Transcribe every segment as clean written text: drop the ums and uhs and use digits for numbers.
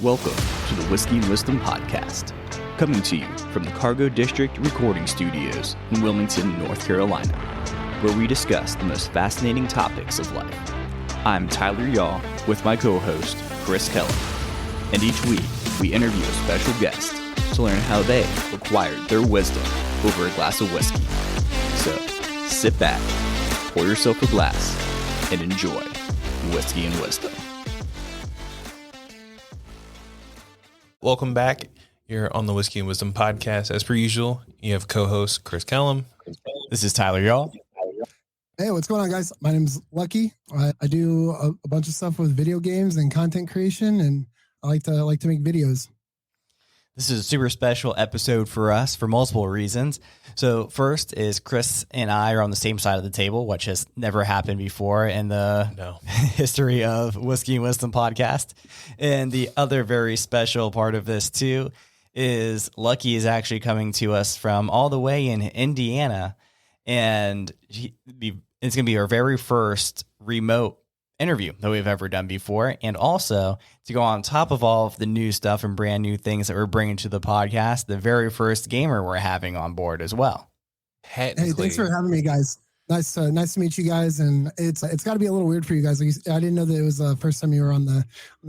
Welcome to the Whiskey and Wisdom Podcast, coming to you from the Cargo District Recording Studios in Wilmington, North Carolina, where we discuss the most fascinating topics of life. I'm Tyler Yaw with my co-host, Chris Kellum, and each week we interview a special guest to learn how they acquired their wisdom over a glass of whiskey. So, sit back, pour yourself a glass, and enjoy Whiskey and Wisdom. Welcome back. You're on the Whiskey and Wisdom podcast. As per usual, you have co-host Chris Kellum. This is Tyler Yaw. Hey, what's going on, guys? My name's Lucky. I do a bunch of stuff with video games and content creation, and I like to make videos. This is a super special episode for us for multiple reasons. So first is Chris and I are on the same side of the table, which has never happened before in the history of Whiskey and Wisdom podcast. And the other very special part of this too is Lucky is actually coming to us from all the way in Indiana. And it's going to be our very first remote interview that we've ever done before. And also to go on top of all of the new stuff and brand new things that we're bringing to the podcast, the very first gamer we're having on board as well. Hey, thanks for having me, guys. Nice to meet you guys. And it's got to be a little weird for you guys. I didn't know that it was the first time you were on the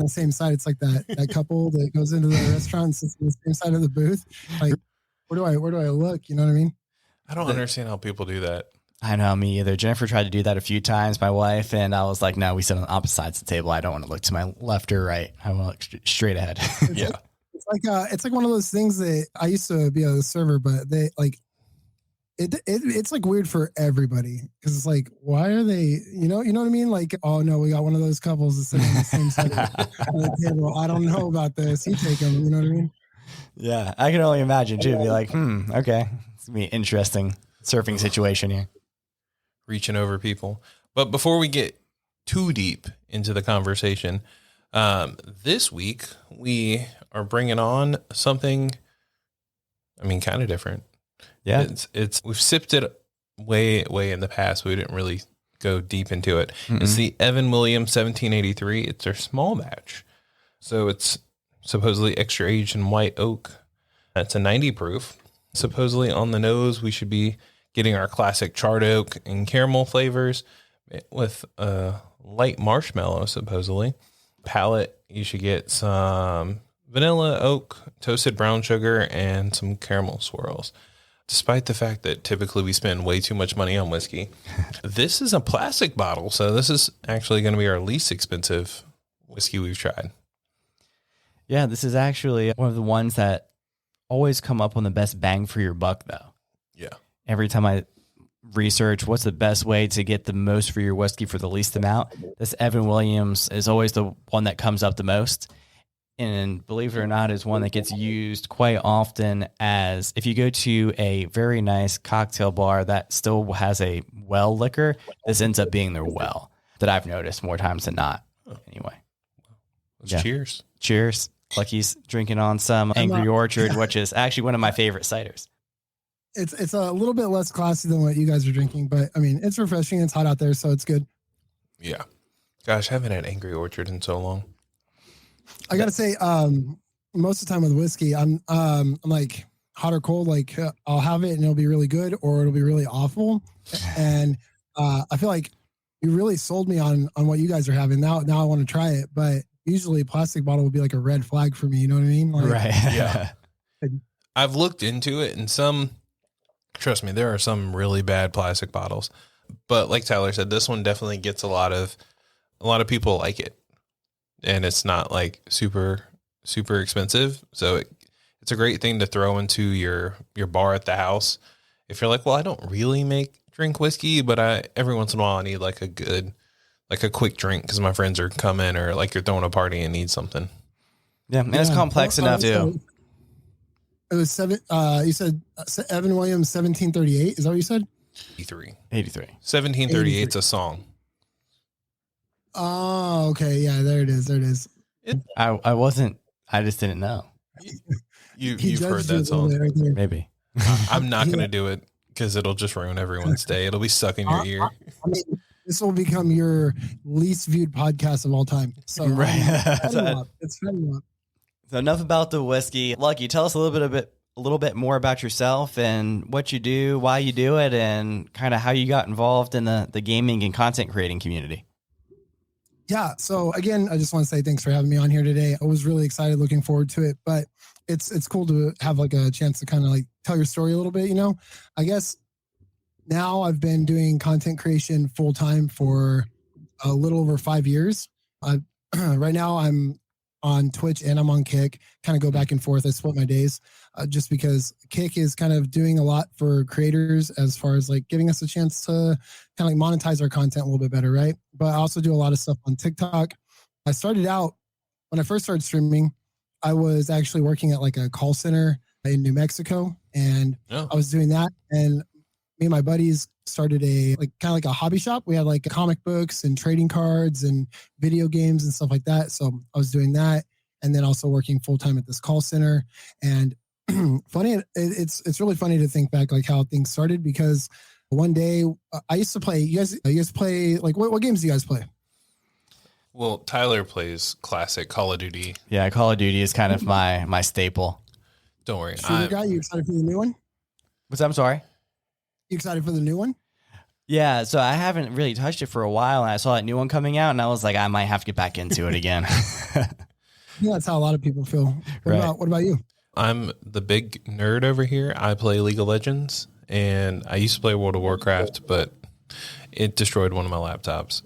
same side. It's like that couple that goes into the restaurant and sits on the same side of the booth. Like, where do I look? You know what I mean? I don't understand how people do that. I know, me either. Jennifer tried to do that a few times, my wife, and I was like, no, we sit on opposite sides of the table. I don't want to look to my left or right. I want to look straight ahead. It's like one of those things that I used to be a server, but they like it's like weird for everybody because it's like, why are they, you know what I mean? Like, oh no, we got one of those couples that's sitting on the same side of the table. I don't know about this. You take them, you know what I mean? Yeah, I can only imagine too. Be like, okay, it's gonna be an interesting surfing situation here. Reaching over people. But before we get too deep into the conversation, this week we are bringing on something, kind of different. Yeah. We've sipped it way in the past. We didn't really go deep into it. Mm-hmm. It's the Evan Williams 1783. It's their small batch. So it's supposedly extra aged in white oak. It's a 90 proof. Supposedly on the nose, we should be getting our classic charred oak and caramel flavors with light marshmallow, supposedly. Palate, you should get some vanilla, oak, toasted brown sugar, and some caramel swirls. Despite the fact that typically we spend way too much money on whiskey, this is a plastic bottle, so this is actually going to be our least expensive whiskey we've tried. Yeah, this is actually one of the ones that always come up on the best bang for your buck, though. Yeah. Every time I research what's the best way to get the most for your whiskey for the least amount, this Evan Williams is always the one that comes up the most. And believe it or not, is one that gets used quite often as if you go to a very nice cocktail bar that still has a well liquor, this ends up being their well that I've noticed more times than not. Anyway. Cheers. Cheers. Lucky's drinking on some Angry Orchard, which is actually one of my favorite ciders. It's a little bit less classy than what you guys are drinking, but it's refreshing. It's hot out there, so it's good. Yeah. Gosh, I haven't had Angry Orchard in so long. I gotta say, most of the time with whiskey, I'm like hot or cold. Like I'll have it and it'll be really good, or it'll be really awful. And I feel like you really sold me on what you guys are having. Now I want to try it, but usually a plastic bottle would be like a red flag for me. You know what I mean? Like, right. Yeah. I've looked into it, and trust me, there are some really bad plastic bottles, but like Tyler said, this one definitely gets a lot of people like it, and it's not like super expensive. So it's a great thing to throw into your bar at the house. If you're like, well, I don't really drink whiskey, but every once in a while I need like a quick drink because my friends are coming, or like you're throwing a party and need something. Yeah. And it's complex enough too. It was you said Evan Williams 1738. Is that what you said? 83. 1738 is a song. Oh, okay. Yeah, there it is. I just didn't know. You've heard that song. Right there. Maybe. I'm not going to do it because it'll just ruin everyone's day. It'll be stuck in your ear. This will become your least viewed podcast of all time. So right. it's funny. So enough about the whiskey. Lucky, tell us a little bit more about yourself and what you do, why you do it, and kind of how you got involved in the gaming and content creating community. Yeah. So again, I just want to say thanks for having me on here today. I was really excited, looking forward to it, but it's cool to have like a chance to kind of like tell your story a little bit, I guess now I've been doing content creation full time for a little over 5 years. Right now I'm on Twitch and I'm on Kick, kind of go back and forth. I split my days just because Kick is kind of doing a lot for creators as far as like giving us a chance to kind of like monetize our content a little bit better, right? But I also do a lot of stuff on TikTok. I started out, when I first started streaming, I was actually working at like a call center in New Mexico, and I was doing that. And me and my buddies started a like kind of like a hobby shop. We had like comic books and trading cards and video games and stuff like that. So I was doing that, and then also working full time at this call center. And funny, it's really funny to think back like how things started, because one day I used to play. You guys play like what games do you guys play? Well, Tyler plays classic Call of Duty. Yeah, Call of Duty is kind of my staple. Don't worry. Shooter guy, you excited for the new one? What's that? I'm sorry. You excited for the new one? Yeah, so I haven't really touched it for a while, and I saw that new one coming out, and I was like, I might have to get back into it again. Yeah, that's how a lot of people feel. What about you? I'm the big nerd over here. I play League of Legends, and I used to play World of Warcraft, but it destroyed one of my laptops.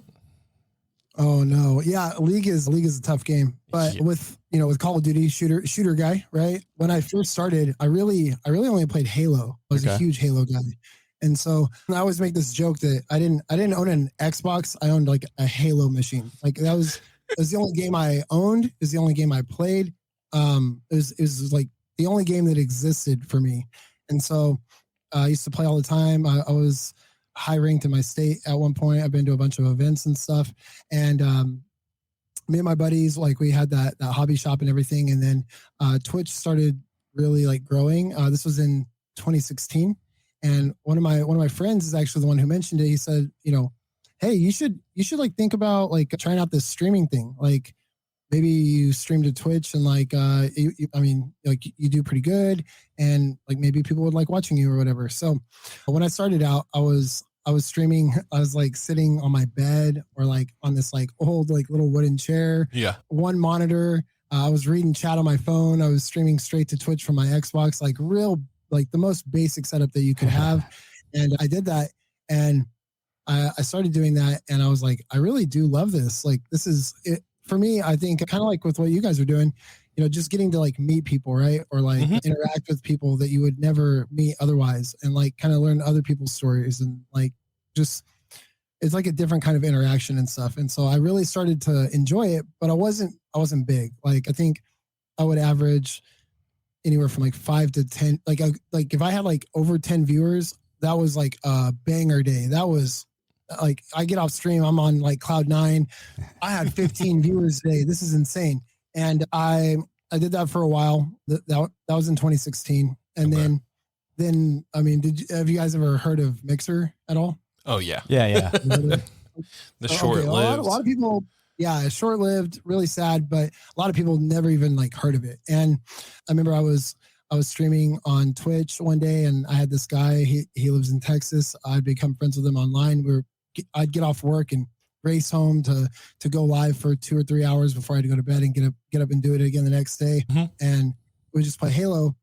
Oh no. Yeah, League is a tough game. But with Call of Duty shooter guy, right? When I first started, I really only played Halo. I was a huge Halo guy. And so I always make this joke that I didn't own an Xbox. I owned like a Halo machine. Like it was the only game I owned, it was the only game I played. It was like the only game that existed for me. And so I used to play all the time. I was high ranked in my state at one point. I've been to a bunch of events and stuff. And me and my buddies, like we had that hobby shop and everything. And then Twitch started really like growing. This was in 2016. And one of my friends is actually the one who mentioned it. He said, hey, you should like think about like trying out this streaming thing. Like maybe you stream to Twitch and like, you do pretty good. And like, maybe people would like watching you or whatever. So when I started out, I was streaming. I was like sitting on my bed or like on this like old, like little wooden chair. Yeah. One monitor. I was reading chat on my phone. I was streaming straight to Twitch from my Xbox, like like the most basic setup that you could have. And I did that. And I started doing that. And I was like, I really do love this. Like, this is it for me. I think kind of like with what you guys are doing, just getting to like meet people, right? Or like interact with people that you would never meet otherwise, and like kind of learn other people's stories, and like just it's like a different kind of interaction and stuff. And so I really started to enjoy it, but I wasn't big. Like I think I would average anywhere from like 5 to 10. Like if I had like over 10 viewers, that was like a banger day. That was like I get off stream, I'm on like cloud 9. I had 15 viewers a day. This is insane. And I did that for a while. That was in 2016. And then I mean, have you guys ever heard of Mixer at all? Oh yeah. Yeah. The short-lived. A lot of people, yeah, short-lived, really sad, but a lot of people never even like heard of it. And I remember I was streaming on Twitch one day, and I had this guy. He lives in Texas. I'd become friends with him online. I'd get off work and race home to go live for 2 or 3 hours before I had to go to bed and get up and do it again the next day. And we just play Halo.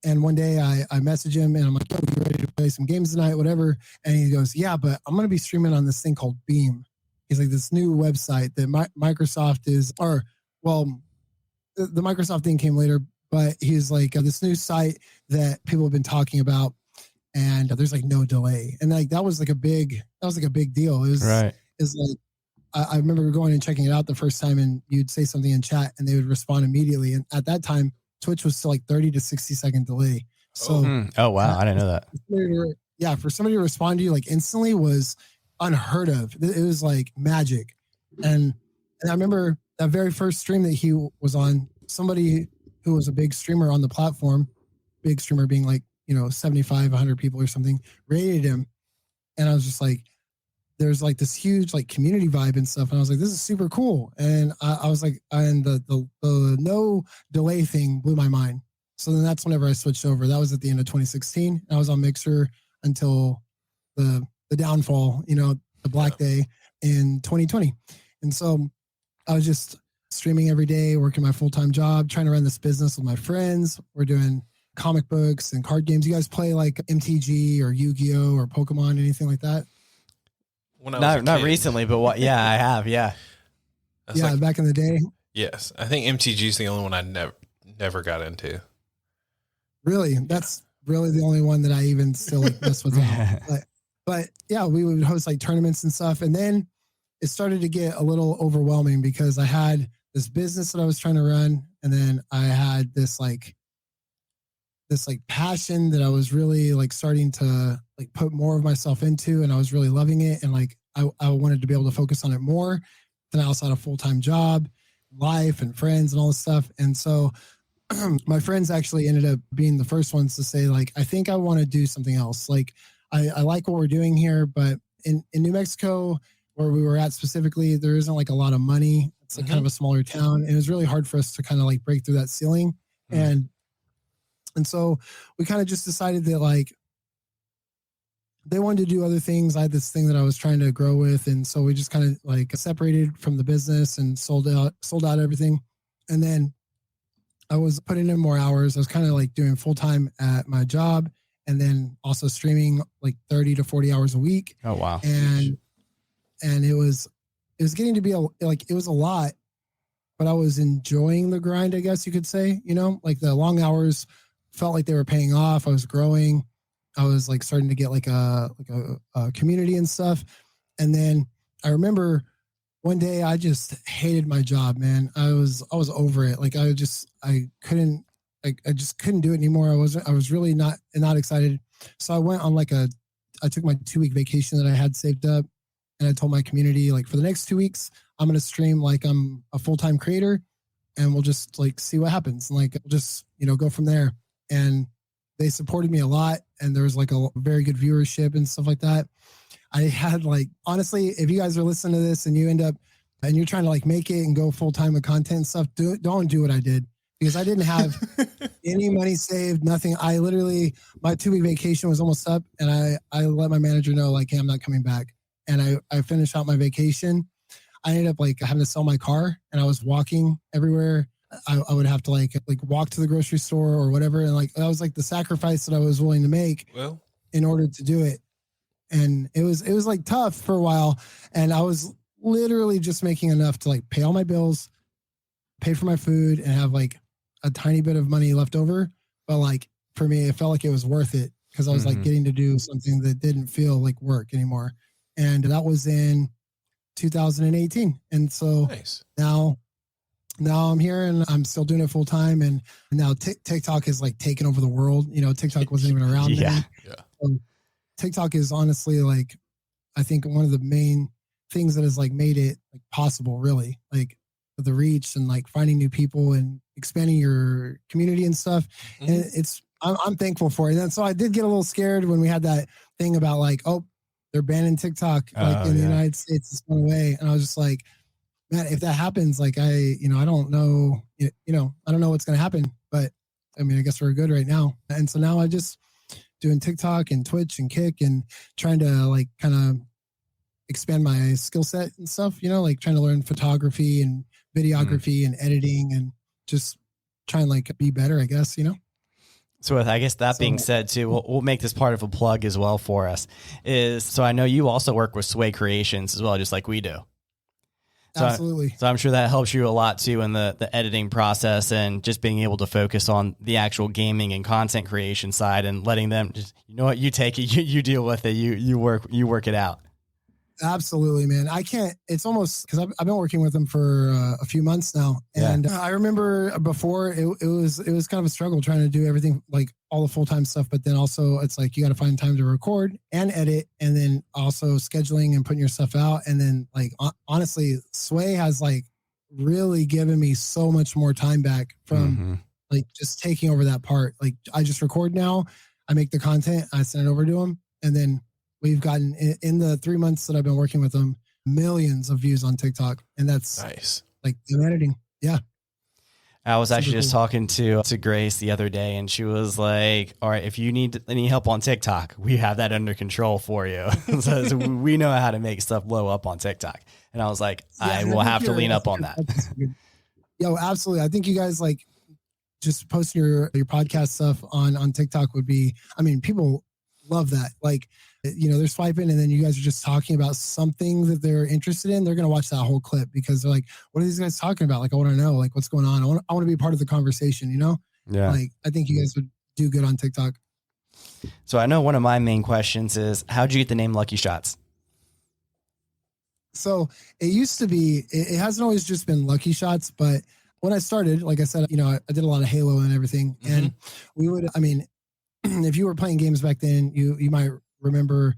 And one day I message him and I'm like, yo, you ready to play some games tonight, whatever? And he goes, yeah, but I'm going to be streaming on this thing called Beam. He's like, this new website that Microsoft the Microsoft thing came later, but he's like, this new site that people have been talking about, and there's like no delay. And like, that was like a big deal. It was right. It's like, I remember going and checking it out the first time, and you'd say something in chat and they would respond immediately. And at that time, Twitch was still like 30 to 60 second delay. So, oh wow, I didn't know that. For somebody to respond to you like instantly was unheard of. It was like magic. And I remember that very first stream that he was on, somebody who was a big streamer on the platform, big streamer being like, 75, 100 people or something, rated him. And I was just like, there's like this huge like community vibe and stuff. And I was like, this is super cool. And I was like, and the no delay thing blew my mind. So then that's whenever I switched over. That was at the end of 2016. I was on Mixer until the downfall, the Black Day in 2020. And so I was just streaming every day, working my full-time job, trying to run this business with my friends. We're doing comic books and card games. You guys play like MTG or Yu-Gi-Oh or Pokemon, anything like that? When I was not recently, but what? Yeah, I have. Yeah. Yeah, back in the day. Yes, I think MTG is the only one I never got into. Really, that's really the only one that I even still like mess with now. But yeah, we would host like tournaments and stuff, and then it started to get a little overwhelming because I had this business that I was trying to run, and then I had this passion that I was really like starting to like put more of myself into, and I was really loving it, and like I wanted to be able to focus on it more. Then I also had a full-time job, life and friends and all this stuff. And so my friends actually ended up being the first ones to say like, I think I want to do something else. Like I like what we're doing here, but in New Mexico where we were at specifically, there isn't like a lot of money. It's like kind of a smaller town, and it was really hard for us to kind of like break through that ceiling. And so we kind of just decided that like they wanted to do other things. I had this thing that I was trying to grow with. And so we just kind of like separated from the business and sold out everything. And then I was putting in more hours. I was kind of like doing full-time at my job and then also streaming like 30 to 40 hours a week. Oh, wow. And it was getting to be it was a lot, but I was enjoying the grind, I guess you could say, like the long hours felt like they were paying off. I was growing. I was like starting to get like a community and stuff. And then I remember one day I just hated my job, man. I was over it. Like I just couldn't do it anymore. I was really not excited. So I went on I took my 2-week vacation that I had saved up, and I told my community like for the next 2 weeks, I'm going to stream like I'm a full-time creator, and we'll just like see what happens. And like, just, go from there. And they supported me a lot, and there was like a very good viewership and stuff like that. I had like, honestly, if you guys are listening to this and you end up and you're trying to like make it and go full time with content and stuff, don't do what I did, because I didn't have any money saved, nothing. I literally, my 2-week vacation was almost up, and I let my manager know like, hey, I'm not coming back. And I finished out my vacation. I ended up like having to sell my car, and I was walking everywhere. I would have to like walk to the grocery store or whatever. And like, that was like the sacrifice that I was willing to make in order to do it. And it was like tough for a while. And I was literally just making enough to like pay all my bills, pay for my food, and have like a tiny bit of money left over. But like for me, it felt like it was worth it because I was like getting to do something that didn't feel like work anymore. And that was in 2018. And so now I'm here, and I'm still doing it full time. And now TikTok is like taking over the world. TikTok wasn't even around then. Yeah. So TikTok is honestly like, I think one of the main things that has like made it like possible, really, like the reach and like finding new people and expanding your community and stuff. And I'm thankful for it. And so I did get a little scared when we had that thing about like, oh, they're banning TikTok like in the United States this one way. And I was just like, man, if that happens, like I don't know, I don't know what's going to happen, but I mean, I guess we're good right now. And so now I just doing TikTok and Twitch and Kick and trying to like kind of expand my skill set and stuff, like trying to learn photography and videography and editing and just try and like be better, I guess, So with, I guess that being said too, we'll make this part of a plug as well for us so I know you also work with Sway Creations as well, just like we do. Absolutely. So I'm sure that helps you a lot too in the editing process and just being able to focus on the actual gaming and content creation side and letting them just, you take it, you deal with it, you work it out. Absolutely, man. I can't, it's almost because I've been working with them for a few months now. And I remember before it was kind of a struggle trying to do everything, like all the full-time stuff. But then also it's like, you got to find time to record and edit, and then also scheduling and putting your stuff out. And then like, honestly, Sway has like really given me so much more time back from like just taking over that part. Like I just record now, I make the content, I send it over to them, and then we've gotten in the 3 months that I've been working with them, millions of views on TikTok. And that's Nice. like the editing. Yeah. I was actually just cool. talking to Grace the other day, and she was like, all right, if you need any help on TikTok, we have that under control for you. So we know how to make stuff blow up on TikTok. And I was like, I will have to lean up on that. Yo, absolutely. I think you guys like just posting your podcast stuff on TikTok would be, I mean, people love that. Like, you know, they're swiping and then you guys are just talking about something that they're interested in. They're going to watch that whole clip because they're like, what are these guys talking about? Like, I want to know, like, what's going on? I want to be part of the conversation, you know? Yeah. Like, I think you guys would do good on TikTok. So I know one of my main questions is, how'd you get the name LuckyShots? So it used to be, it hasn't always just been LuckyShots, but when I started, like I said, you know, I did a lot of Halo and everything. Mm-hmm. And we would, I mean, if you were playing games back then, you might remember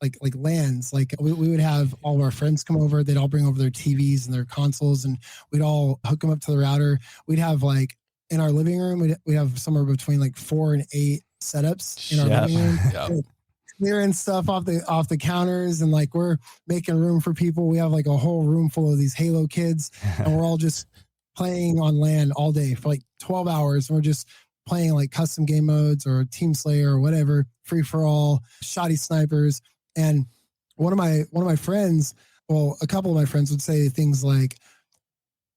like LANs. Like we would have all of our friends come over. They'd all bring over their TVs and their consoles, and we'd all hook them up to the router. We'd have like in our living room, we'd have somewhere between like 4 and 8 setups in our living room. Yep. Clearing stuff off the counters, and like we're making room for people. We have like a whole room full of these Halo kids, and we're all just playing on LAN all day for like 12 hours. And we're just playing like custom game modes or Team Slayer or whatever, free for all, shoddy snipers. And one of my friends, well, a couple of my friends would say things like,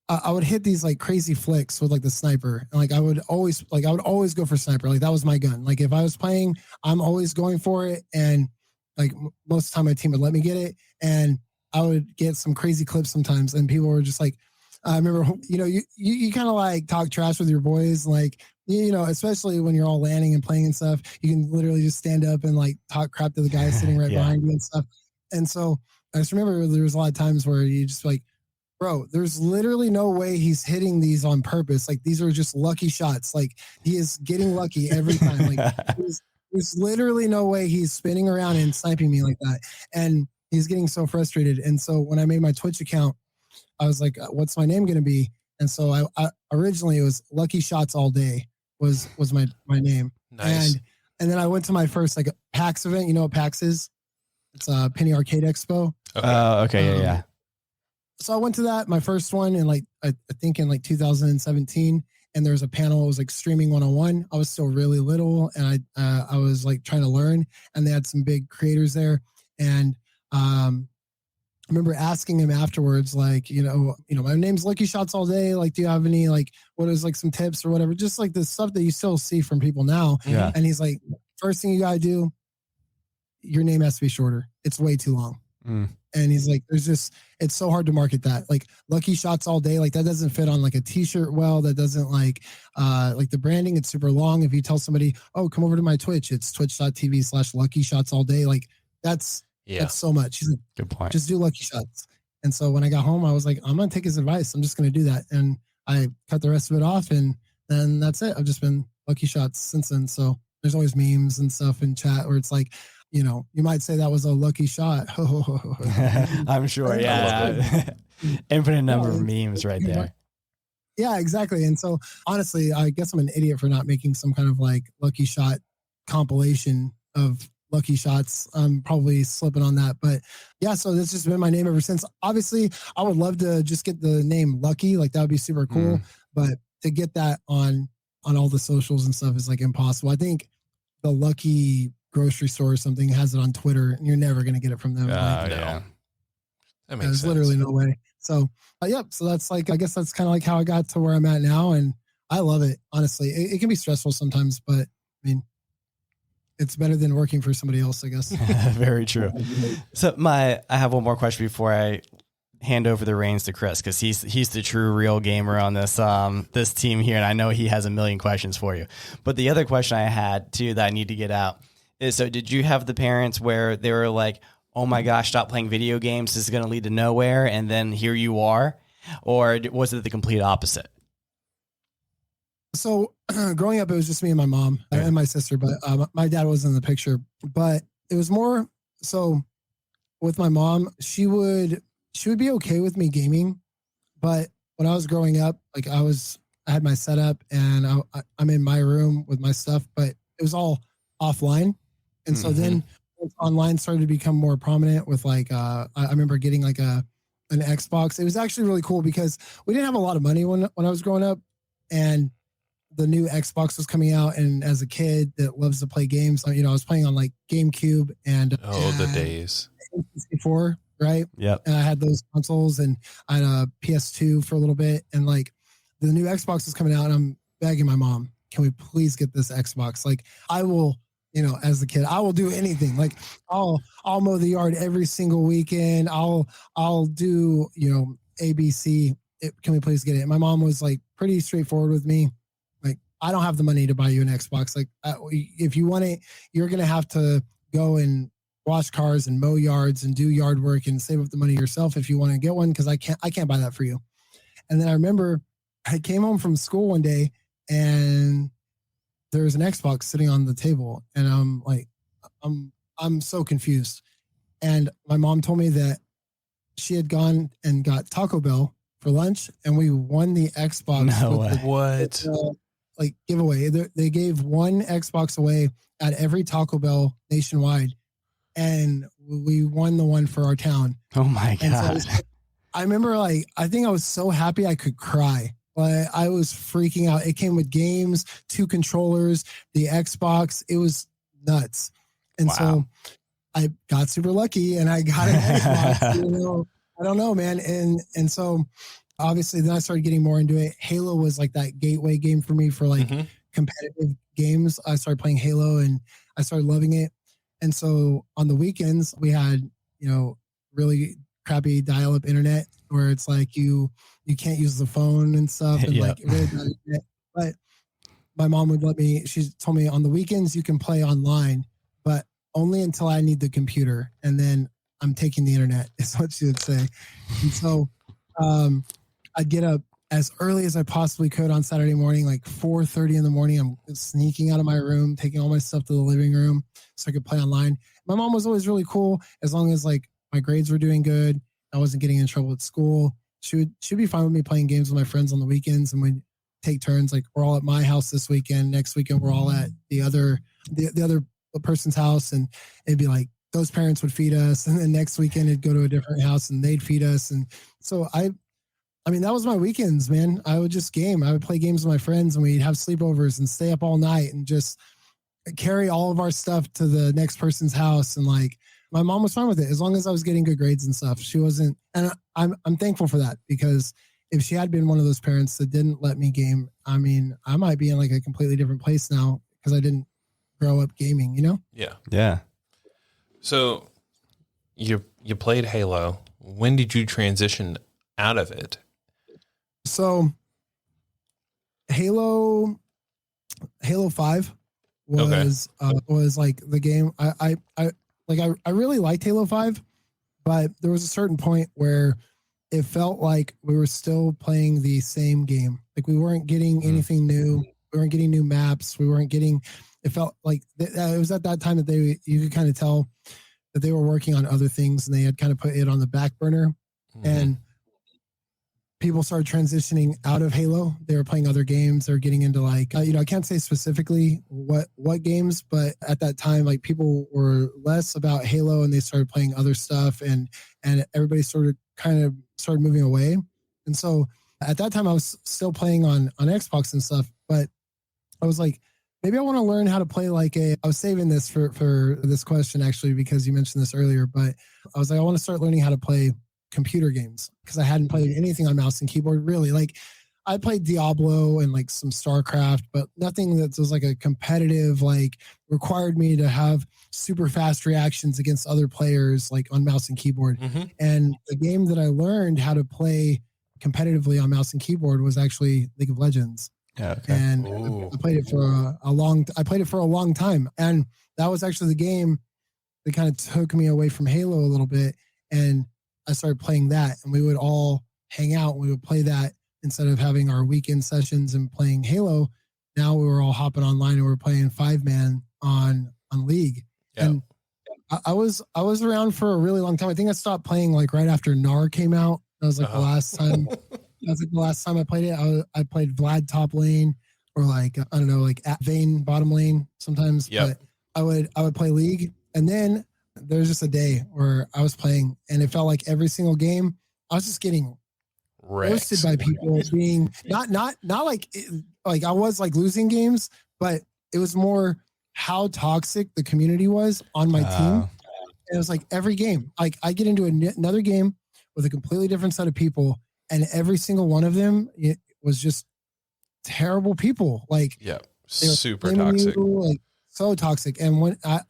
I would hit these like crazy flicks with like the sniper. And like I would always go for sniper. Like that was my gun. Like if I was playing, I'm always going for it. And like most of the time my team would let me get it. And I would get some crazy clips sometimes. And people were just like, I remember, you know, you kind of like talk trash with your boys, like, you know, especially when you're all landing and playing and stuff, you can literally just stand up and like talk crap to the guy sitting right behind you and stuff. And so I just remember there was a lot of times where you just like, bro, there's literally no way he's hitting these on purpose. Like these are just lucky shots. Like he is getting lucky every time. Like there's literally no way he's spinning around and sniping me like that. And he's getting so frustrated. And so when I made my Twitch account, I was like, what's my name going to be? And so I originally it was Lucky Shots All Day was my name. Nice. And then I went to my first like PAX event. You know what PAX is? It's a Penny Arcade Expo. Okay. Yeah. So I went to that, my first one in like, I think in like 2017, and there was a panel, it was like streaming 101. I was still really little and I was like trying to learn, and they had some big creators there. And I remember asking him afterwards, like, you know, my name's Lucky Shots All Day. Like, do you have any, like, what is like some tips or whatever? Just like the stuff that you still see from people now. Yeah. And he's like, first thing you got to do, your name has to be shorter. It's way too long. And he's like, it's so hard to market that. Like Lucky Shots All Day, like that doesn't fit on like a t-shirt. Well, that doesn't like the branding. It's super long. If you tell somebody, oh, come over to my Twitch, it's twitch.tv/Lucky Shots All Day. Like that's so much. He's like, good point. Just do Lucky Shots. And so when I got home, I was like, I'm going to take his advice. I'm just going to do that. And I cut the rest of it off, and then that's it. I've just been Lucky Shots since then. So there's always memes and stuff in chat where it's like, you know, you might say that was a lucky shot. I'm sure. Yeah. Infinite number of memes right there. Yeah, exactly. And so honestly, I guess I'm an idiot for not making some kind of like Lucky Shot compilation of Lucky Shots. I'm probably slipping on that, but yeah, so that's just been my name ever since. Obviously I would love to just get the name Lucky. Like that would be super cool. But to get that on all the socials and stuff is like impossible. I think the Lucky grocery store or something has it on Twitter, and you're never going to get it from them. Yeah. That makes There's sense. literally no way. So, so that's like, I guess that's kind of like how I got to where I'm at now. And I love it. Honestly, it can be stressful sometimes, but I mean, it's better than working for somebody else, I guess. Very true. So I have one more question before I hand over the reins to Chris, because he's the true real gamer on this team here, and I know he has a million questions for you. But the other question I had too that I need to get out is, so did you have the parents where they were like, oh my gosh, stop playing video games, this is going to lead to nowhere, and then here you are? Or was it the complete opposite? So growing up, it was just me and my mom and my sister, but my dad wasn't in the picture. But it was more so with my mom, she would be okay with me gaming. But when I was growing up, like I had my setup and I'm in my room with my stuff, but it was all offline. And so then online started to become more prominent with like, I remember getting like an Xbox. It was actually really cool because we didn't have a lot of money when I was growing up, and the new Xbox was coming out. And as a kid that loves to play games, I was playing on like GameCube and the days. 64, right? Yep. And I had those consoles, and I had a PS2 for a little bit, and like the new Xbox was coming out, and I'm begging my mom, can we please get this Xbox? Like I will, as a kid, I will do anything. Like I'll mow the yard every single weekend. I'll do, ABC. Can we please get it? My mom was like pretty straightforward with me. Like, I don't have the money to buy you an Xbox. Like if you want it, you're going to have to go and wash cars and mow yards and do yard work and save up the money yourself if you want to get one. Cause I can't buy that for you. And then I remember I came home from school one day and there was an Xbox sitting on the table, and I'm like, I'm so confused. And my mom told me that she had gone and got Taco Bell for lunch, and we won the Xbox. No way. What? Like giveaway. They gave one Xbox away at every Taco Bell nationwide, and we won the one for our town. Oh my God. So I remember, like, I think I was so happy I could cry. But I was freaking out. It came with games, 2 controllers, the Xbox. It was nuts. And so I got super lucky and I got an Xbox. I don't know, man. And so obviously then I started getting more into it. Halo was like that gateway game for me for like competitive games. I started playing Halo and I started loving it. And so on the weekends we had, really crappy dial-up internet where it's like you can't use the phone and stuff, and like it really bad internet. But my mom would let me. She told me on the weekends you can play online, but only until I need the computer, and then I'm taking the internet. Is what she would say. And so I'd get up as early as I possibly could on Saturday morning, like 4:30 in the morning. I'm sneaking out of my room, taking all my stuff to the living room so I could play online. My mom was always really cool as long as like my grades were doing good. I wasn't getting in trouble at school. She'd be fine with me playing games with my friends on the weekends, and we'd take turns. Like we're all at my house this weekend. Next weekend we're all at the other person's house, and it'd be like those parents would feed us, and then next weekend it'd go to a different house and they'd feed us. And so I mean that was my weekends, man. I would just game. I would play games with my friends, and we'd have sleepovers and stay up all night and just carry all of our stuff to the next person's house. And like my mom was fine with it as long as I was getting good grades and stuff. She wasn't, and I'm thankful for that, because if she had been one of those parents that didn't let me game, I mean, I might be in like a completely different place now because I didn't grow up gaming, Yeah. Yeah. So you played Halo. When did you transition out of it? So Halo 5 was like the game I really liked Halo 5, but there was a certain point where it felt like we were still playing the same game. Like we weren't getting anything new. We weren't getting new maps. It felt like it was at that time that you could kind of tell that they were working on other things, and they had kind of put it on the back burner. And people started transitioning out of Halo. They were playing other games. They're getting into like, I can't say specifically what games, but at that time, like people were less about Halo and they started playing other stuff, and everybody started moving away. And so at that time I was still playing on Xbox and stuff, but I was like, maybe I want to learn how to play I was saving this for this question actually, because you mentioned this earlier, but I was like, I want to start learning how to play computer games, because I hadn't played anything on mouse and keyboard really. Like I played Diablo and like some StarCraft, but nothing that was like a competitive, like required me to have super fast reactions against other players like on mouse and keyboard. And the game that I learned how to play competitively on mouse and keyboard was actually League of Legends. Yeah, okay. And I played it for a long time. And that was actually the game that kind of took me away from Halo a little bit. And I started playing that, and we would all hang out. And we would play that instead of having our weekend sessions and playing Halo. Now we were all hopping online and we were playing 5-man on League. Yeah. And I was around for a really long time. I think I stopped playing like right after NAR came out. That was like the last time. That was like the last time I played it. I played Vlad top lane, or like I don't know, like at Vayne bottom lane sometimes. But I would play League, and then There's just a day where I was playing and it felt like every single game I was just getting roasted by people being not like I was like losing games, but it was more how toxic the community was on my team. And it was like every game, like I get into another game with a completely different set of people, and every single one of them, it was just terrible people. Like, yeah, super toxic, like so toxic. And when I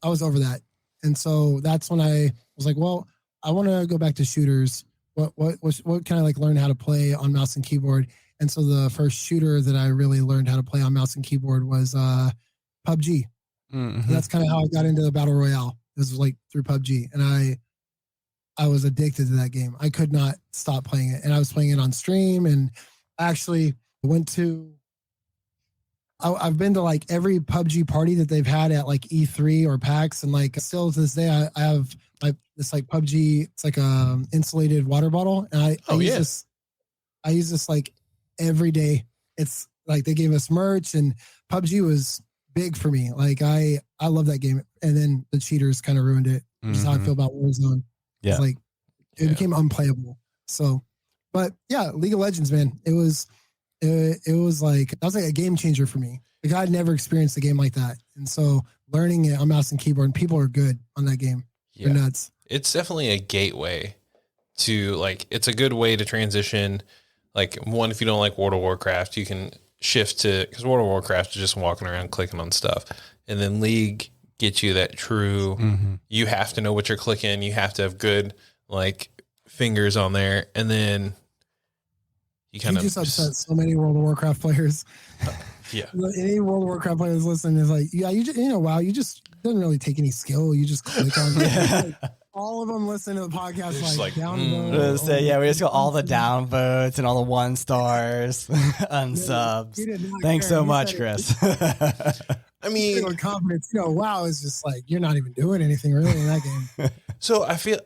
was over that, and so that's when I was like, well, I want to go back to shooters. What can I like learn how to play on mouse and keyboard? And so the first shooter that I really learned how to play on mouse and keyboard was PUBG. And that's kind of how I got into the battle royale. It was like through PUBG, and I was addicted to that game. I could not stop playing it, and I was playing it on stream. And actually went to. I've been to like every PUBG party that they've had at like E3 or PAX, and like still to this day, I have like this like PUBG. It's like a insulated water bottle, and I use this like every day. It's like they gave us merch, and PUBG was big for me. Like I love that game, and then the cheaters kind of ruined it. Which is how I feel about Warzone. Yeah, it's like it became unplayable. So, but yeah, League of Legends, man, it was like that was like a game changer for me. Like I'd never experienced a game like that, and so learning it on mouse and keyboard, and people are good on that game. Yeah. They're nuts. It's definitely a gateway to like. It's a good way to transition. Like one, if you don't like World of Warcraft, you can shift to, because World of Warcraft is just walking around clicking on stuff, and then League gets you that true. You have to know what you're clicking. You have to have good like fingers on there, and then. You just upset so many World of Warcraft players. Yeah. Any World of Warcraft players listening is like, yeah, wow, you just doesn't really take any skill. You just click on it. Like, all of them listen to the podcast like downvote. We just got all the downvotes and all the 1 stars, unsubs. Thanks so much, Chris. I mean, with confidence, WoW is just like you're not even doing anything really in that game. So I feel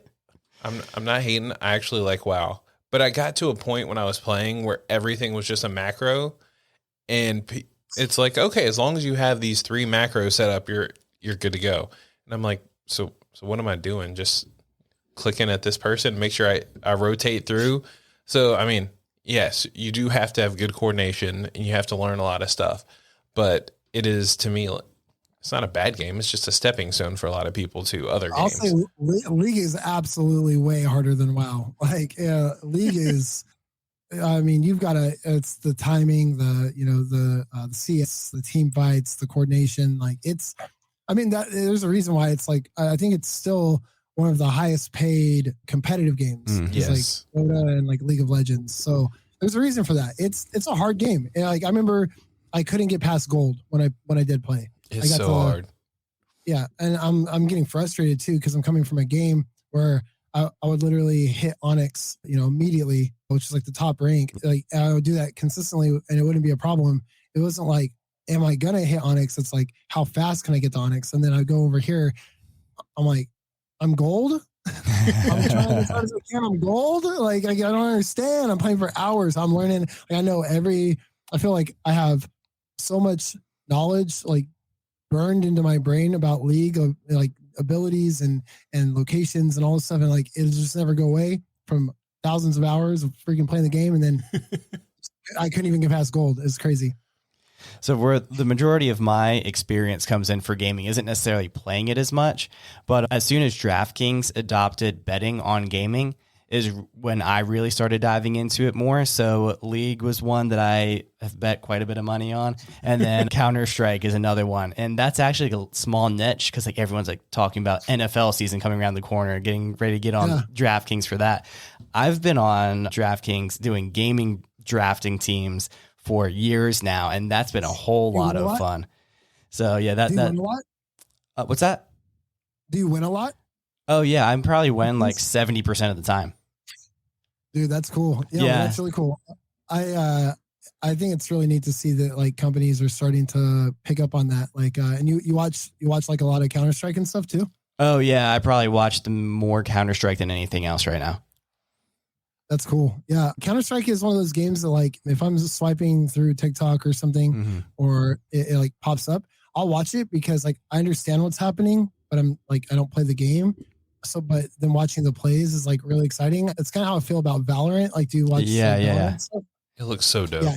I'm not hating. I actually like WoW. But I got to a point when I was playing where everything was just a macro, and it's like, okay, as long as you have these 3 macros set up, you're good to go. And I'm like, so what am I doing? Just clicking at this person, make sure I rotate through. So, I mean, yes, you do have to have good coordination, and you have to learn a lot of stuff. But it is, to me, it's not a bad game. It's just a stepping stone for a lot of people to other games. I'll say League is absolutely way harder than WoW. Like League is, I mean, you've got it's the timing, the CS, the team fights, the coordination. Like there's a reason why it's like, I think it's still one of the highest paid competitive games. Yes. Like Dota and like League of Legends. So there's a reason for that. It's a hard game. And like I remember I couldn't get past gold when I did play. It's so hard. Yeah, and I'm getting frustrated too because I'm coming from a game where I would literally hit Onyx, immediately, which is like the top rank. Like I would do that consistently, and it wouldn't be a problem. It wasn't like, am I gonna hit Onyx? It's like, how fast can I get to Onyx? And then I go over here. I'm like, I'm gold. I'm trying as hard as I can. I'm gold. Like I don't understand. I'm playing for hours. I'm learning. Like I know I feel like I have so much knowledge, like burned into my brain about League of like abilities and locations and all this stuff, and like it'll just never go away from thousands of hours of freaking playing the game, and then I couldn't even get past gold. It's crazy. So where the majority of my experience comes in for gaming isn't necessarily playing it as much, but as soon as DraftKings adopted betting on gaming is when I really started diving into it more. So League was one that I have bet quite a bit of money on. And then Counter-Strike is another one. And that's actually like a small niche because like everyone's like talking about NFL season coming around the corner, getting ready to get on DraftKings for that. I've been on DraftKings doing gaming drafting teams for years now. And that's been a whole lot of fun. So yeah, Do you win a lot? What's that? Do you win a lot? Oh yeah, I'm probably win like 70% of the time. Dude, that's cool. Yeah, well, that's really cool. I think it's really neat to see that like companies are starting to pick up on that. Like, and you watch like a lot of Counter-Strike and stuff too. Oh yeah, I probably watch more Counter-Strike than anything else right now. That's cool. Yeah, Counter-Strike is one of those games that like if I'm just swiping through TikTok or something, or it like pops up, I'll watch it because like I understand what's happening but I'm like, I don't play the game. So, but then watching the plays is like really exciting. It's kind of how I feel about Valorant. Like, do you watch Valorant stuff? It looks so dope. Yeah,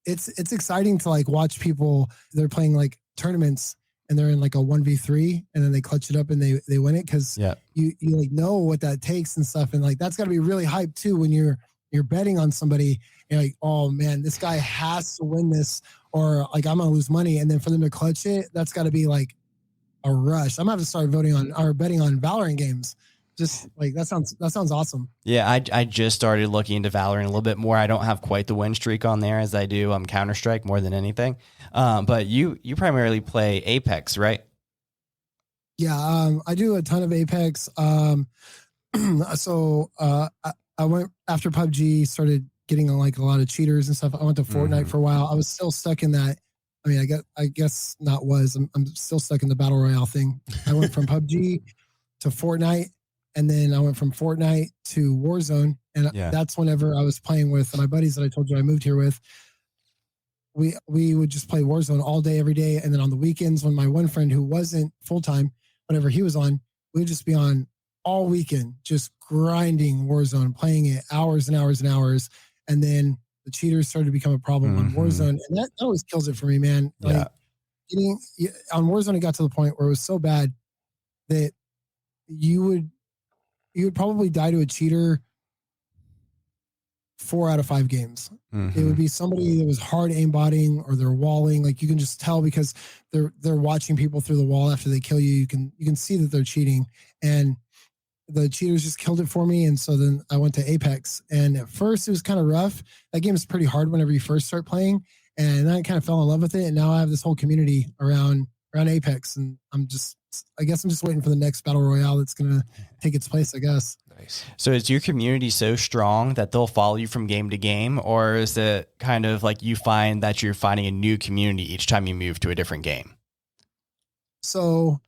it's exciting to like watch people. They're playing like tournaments and they're in like a 1v3 and then they clutch it up and they win it because you like know what that takes and stuff. And like that's got to be really hyped too when you're betting on somebody. You're like, oh man, this guy has to win this, or like I'm gonna lose money. And then for them to clutch it, that's got to be like a rush. I'm gonna have to start betting on Valorant games. Just like that sounds awesome. Yeah, I just started looking into Valorant a little bit more. I don't have quite the win streak on there as I do Counter-Strike more than anything. But you primarily play Apex, right? Yeah, I do a ton of Apex. So I went after PUBG, started getting like a lot of cheaters and stuff. I went to Fortnite for a while. I was still stuck in that. I mean, I guess not was. I'm still stuck in the battle royale thing. I went from PUBG to Fortnite, and then I went from Fortnite to Warzone, and that's whenever I was playing with my buddies that I told you I moved here with. We would just play Warzone all day, every day, and then on the weekends when my one friend who wasn't full time, whenever he was on, we'd just be on all weekend, just grinding Warzone, playing it hours and hours and hours, and then the cheaters started to become a problem on Warzone, and that always kills it for me, man. Like on Warzone, it got to the point where it was so bad that you would probably die to a cheater 4 out of 5 games. It would be somebody that was hard aimbotting or they're walling. Like you can just tell because they're watching people through the wall after they kill you. You can see that they're cheating, and the cheaters just killed it for me. And so then I went to Apex, and at first it was kind of rough. That game is pretty hard whenever you first start playing, and then I kind of fell in love with it. And now I have this whole community around Apex, and I guess I'm just waiting for the next battle royale that's going to take its place, I guess. Nice. So is your community so strong that they'll follow you from game to game, or is it kind of like you find that you're finding a new community each time you move to a different game? So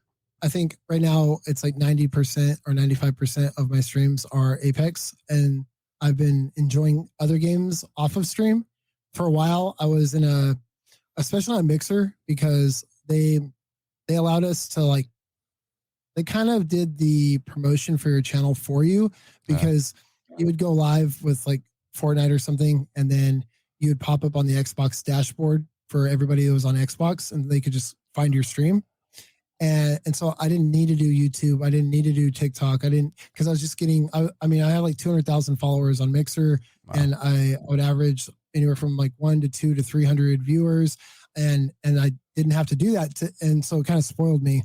I think right now it's like 90% or 95% of my streams are Apex, and I've been enjoying other games off of stream. For a while, I was in especially on Mixer, because they allowed us to like, they kind of did the promotion for your channel for you, because you would go live with like Fortnite or something, and then you would pop up on the Xbox dashboard for everybody that was on Xbox, and they could just find your stream. And so I didn't need to do YouTube. I didn't need to do TikTok. Because I was just getting, I mean, I had like 200,000 followers on Mixer, and I would average anywhere from like 1 to 2 to 300 viewers. And I didn't have to do that. And so it kind of spoiled me.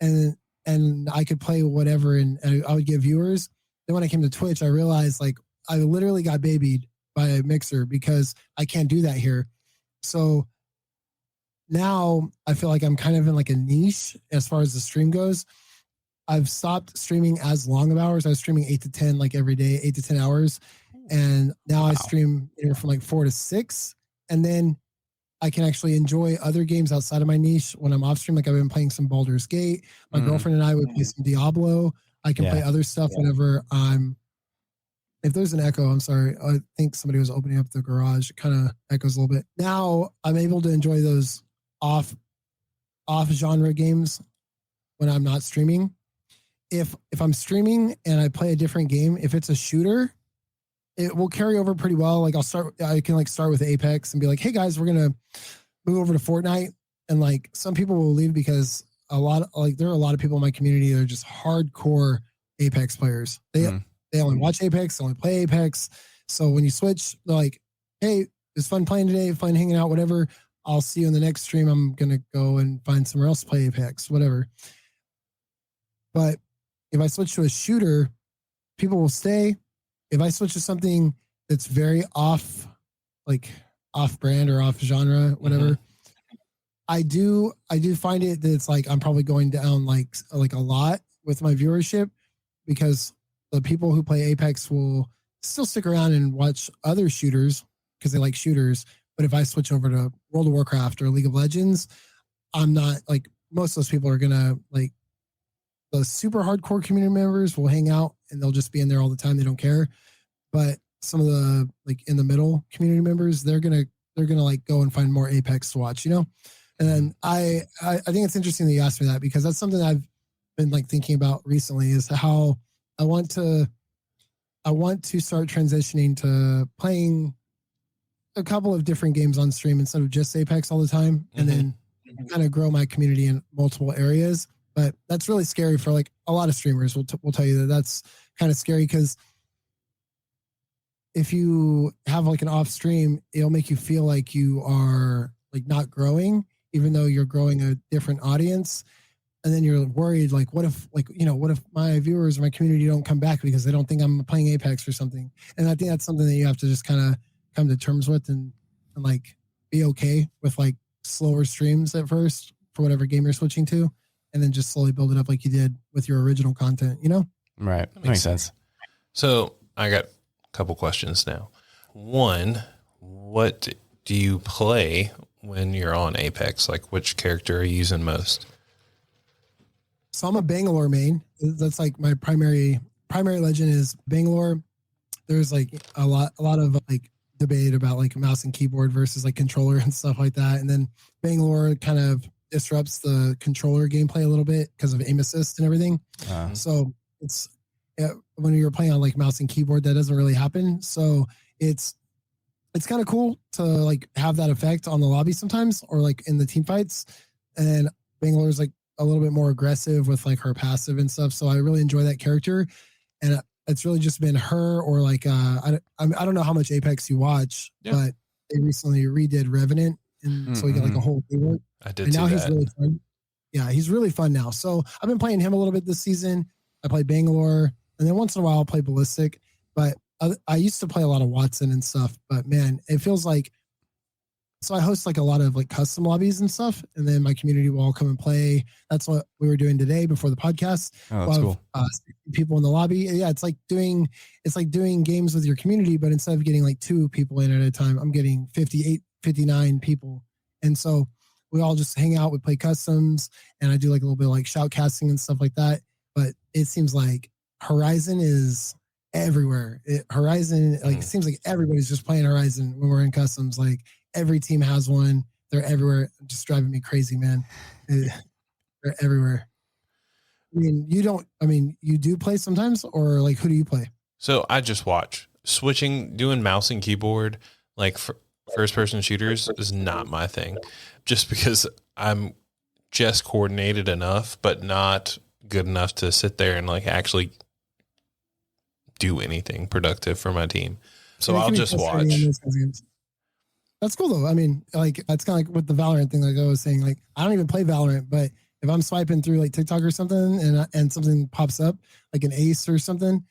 And I could play whatever, and I would get viewers. Then when I came to Twitch, I realized like I literally got babied by a Mixer, because I can't do that here. So now I feel like I'm kind of in like a niche as far as the stream goes. I've stopped streaming as long of hours. I was streaming 8 to 10 like every day, 8 to 10 hours. And now I stream anywhere from like 4 to 6. And then I can actually enjoy other games outside of my niche when I'm off stream. Like I've been playing some Baldur's Gate. My girlfriend and I would play some Diablo. I can play other stuff whenever if there's an echo, I'm sorry. I think somebody was opening up the garage. It kind of echoes a little bit. Now I'm able to enjoy those off genre games when I'm not streaming. If I'm streaming and I play a different game, if it's a shooter, it will carry over pretty well. Like I can like start with Apex and be like, hey guys, we're going to move over to Fortnite. And like some people will leave because there are a lot of people in my community that are just hardcore Apex players. They only watch Apex, they only play Apex. So when you switch, they're like, hey, it's fun playing today, fun hanging out, whatever. I'll see you in the next stream. I'm going to go and find somewhere else to play Apex, whatever. But if I switch to a shooter, people will stay. If I switch to something that's very off brand or off genre, whatever, I do find it that it's like I'm probably going down like a lot with my viewership, because the people who play Apex will still stick around and watch other shooters because they like shooters. But if I switch over to World of Warcraft or League of Legends, I'm not like, most of those people are gonna like, the super hardcore community members will hang out and they'll just be in there all the time. They don't care. But some of the like in the middle community members, they're gonna like go and find more Apex to watch, you know? And then I think it's interesting that you asked me that, because that's something I've been like thinking about recently, is how I want to start transitioning to playing a couple of different games on stream instead of just Apex all the time, and then kind of grow my community in multiple areas. But that's really scary for like a lot of streamers. We'll tell you that that's kind of scary, because if you have like an off stream, it'll make you feel like you are like not growing, even though you're growing a different audience. And then you're worried, like, what if my viewers or my community don't come back because they don't think I'm playing Apex or something? And I think that's something that you have to just kind of come to terms with and like be okay with, like slower streams at first for whatever game you're switching to, and then just slowly build it up like you did with your original content, you know? Right. That makes sense. So I got a couple questions now. One, what do you play when you're on Apex? Like, which character are you using most? So I'm a Bangalore main. That's like my primary legend is Bangalore. There's like a lot of like debate about like mouse and keyboard versus like controller and stuff like that. And then Bangalore kind of disrupts the controller gameplay a little bit because of aim assist and everything. So it's when you're playing on like mouse and keyboard, that doesn't really happen. So it's kind of cool to like have that effect on the lobby sometimes, or like in the team fights. And Bangalore's like a little bit more aggressive with like her passive and stuff. So I really enjoy that character. And it's really just been her, or like I don't know how much Apex you watch, but they recently redid Revenant, and so we got like a whole rework. I did. And now see he's that. really fun. Yeah, he's really fun now. So I've been playing him a little bit this season. I play Bangalore, and then once in a while I'll play Ballistic. But I used to play a lot of Watson and stuff. But man, it feels like, so I host like a lot of like custom lobbies and stuff, and then my community will all come and play. That's what we were doing today before the podcast. Oh, that's cool. People in the lobby. Yeah, it's like doing games with your community, but instead of getting like 2 people in at a time, I'm getting 58, 59 people. And so we all just hang out, we play customs, and I do like a little bit of like shoutcasting and stuff like that. But it seems like Horizon is everywhere. Horizon, like, it seems like everybody's just playing Horizon when we're in customs. Like, every team has one. They're everywhere. Just driving me crazy, man. They're everywhere. You do play sometimes, or like, who do you play? So I just watch. Doing mouse and keyboard, like first person shooters, is not my thing, just because I'm just coordinated enough, but not good enough to sit there and like actually do anything productive for my team. So I'll just watch. That's cool though. I mean, like, that's kind of like with the Valorant thing. Like I was saying, like, I don't even play Valorant, but if I'm swiping through like TikTok or something and something pops up, like an ace or something,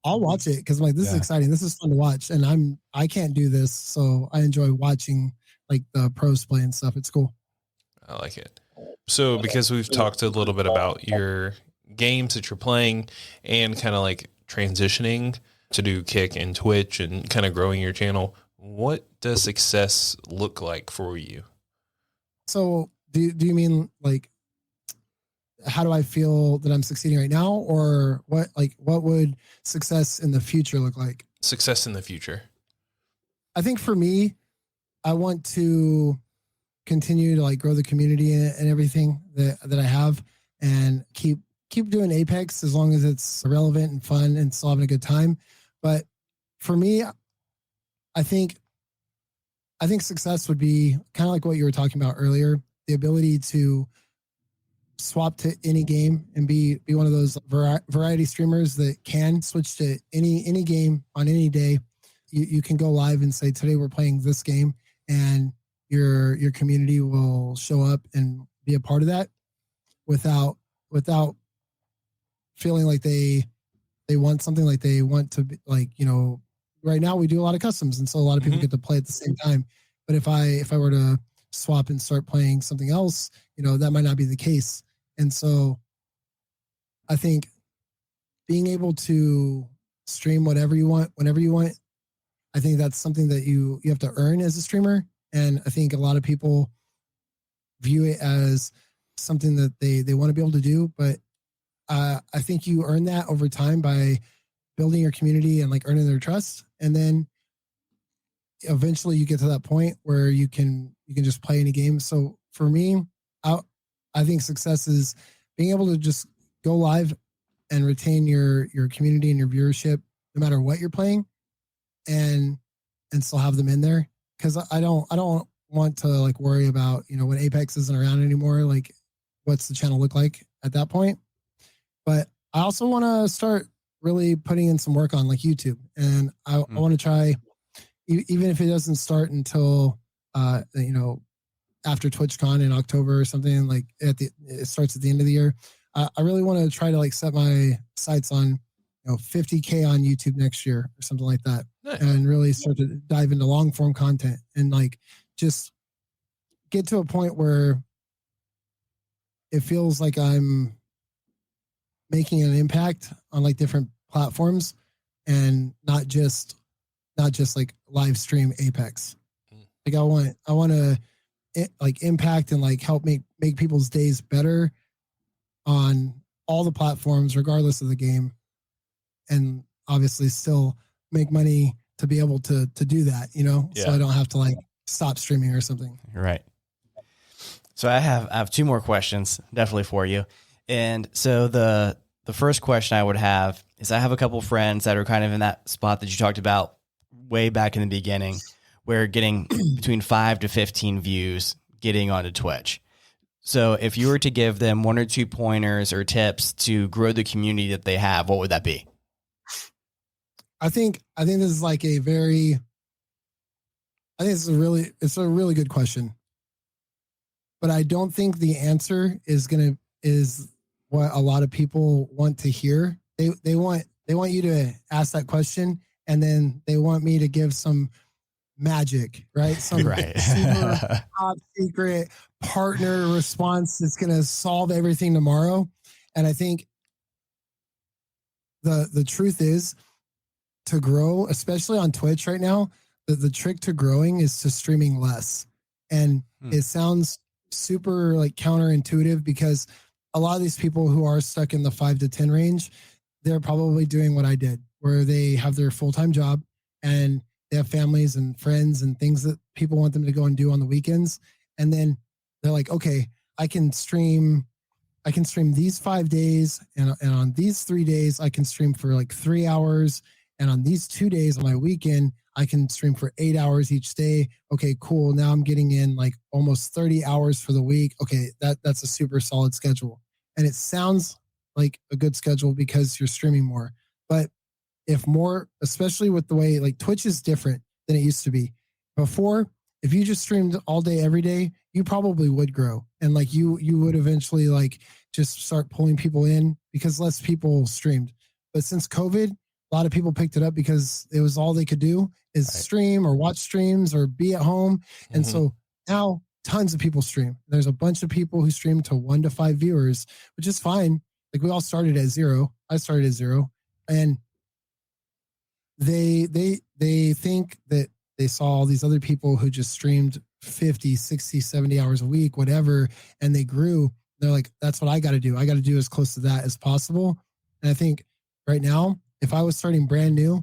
I'll watch it, because I'm like, this is exciting. This is fun to watch, and I can't do this, so I enjoy watching like the pros play and stuff. It's cool. I like it. So because we've talked a little bit about your games that you're playing and kind of like transitioning to do Kick and Twitch and kind of growing your channel, what does success look like for you? So do you mean like, how do I feel that I'm succeeding right now, or what would success in the future look like? Success in the future. I think for me, I want to continue to like grow the community and everything that I have, and keep doing Apex as long as it's relevant and fun and still having a good time. But for me, I think success would be kind of like what you were talking about earlier, the ability to swap to any game and be one of those variety streamers that can switch to any game on any day. You can go live and say, today we're playing this game, and your community will show up and be a part of that without feeling like they want something, like they want to be like, right now we do a lot of customs, and so a lot of people get to play at the same time. But if I were to swap and start playing something else, that might not be the case. And so I think being able to stream whatever you want, whenever you want, I think that's something that you have to earn as a streamer. And I think a lot of people view it as something that they want to be able to do. But I think you earn that over time by building your community and like earning their trust. And then eventually you get to that point where you can just play any game. So for me, I think success is being able to just go live and retain your community and your viewership, no matter what you're playing, and still have them in there. Because I don't want to like worry about, you know, when Apex isn't around anymore, like what's the channel look like at that point. But I also want to start really putting in some work on like YouTube, and I want to try, even if it doesn't start until you know, after TwitchCon in October or something, like it starts at the end of the year. I really want to try to like set my sights on, you know, 50K on YouTube next year or something like that. Nice. And really start to dive into long form content and like just get to a point where it feels like I'm making an impact on like different platforms and not just like live stream Apex. Like I want to like impact and like help make people's days better on all the platforms, regardless of the game. And obviously still make money to be able to do that, you know, so I don't have to like stop streaming or something. Right. So I have two more questions definitely for you. And so the first question I would have is, I have a couple friends that are kind of in that spot that you talked about way back in the beginning, where getting between 5 to 15 views getting onto Twitch. So if you were to give them one or two pointers or tips to grow the community that they have, what would that be? I think this is like it's a really good question, but I don't think the answer is what a lot of people want to hear. They want you to ask that question, and then they want me to give some magic, right? Some super top secret partner response that's going to solve everything tomorrow. And I think the truth is, to grow, especially on Twitch right now, the trick to growing is to streaming less. And it sounds super like counterintuitive, because a lot of these people who are stuck in the 5 to 10 range, they're probably doing what I did, where they have their full-time job and they have families and friends and things that people want them to go and do on the weekends. And then they're like, okay, I can stream these 5 days, and on these 3 days, I can stream for like 3 hours. And on these 2 days on my weekend, I can stream for 8 hours each day. Okay, cool. Now I'm getting in like almost 30 hours for the week. Okay, that's a super solid schedule. And it sounds like a good schedule because you're streaming more. But if more, especially with the way like Twitch is different than it used to be. Before, if you just streamed all day, every day, you probably would grow. And like you would eventually like just start pulling people in because less people streamed. But since COVID, a lot of people picked it up because it was all they could do is stream or watch streams or be at home. And so now tons of people stream. There's a bunch of people who stream to 1 to 5 viewers, which is fine. Like we all started at 0. I started at 0. And they think that they saw all these other people who just streamed 50, 60, 70 hours a week, whatever, and they grew. They're like, that's what I got to do. I got to do as close to that as possible. And I think right now, if I was starting brand new,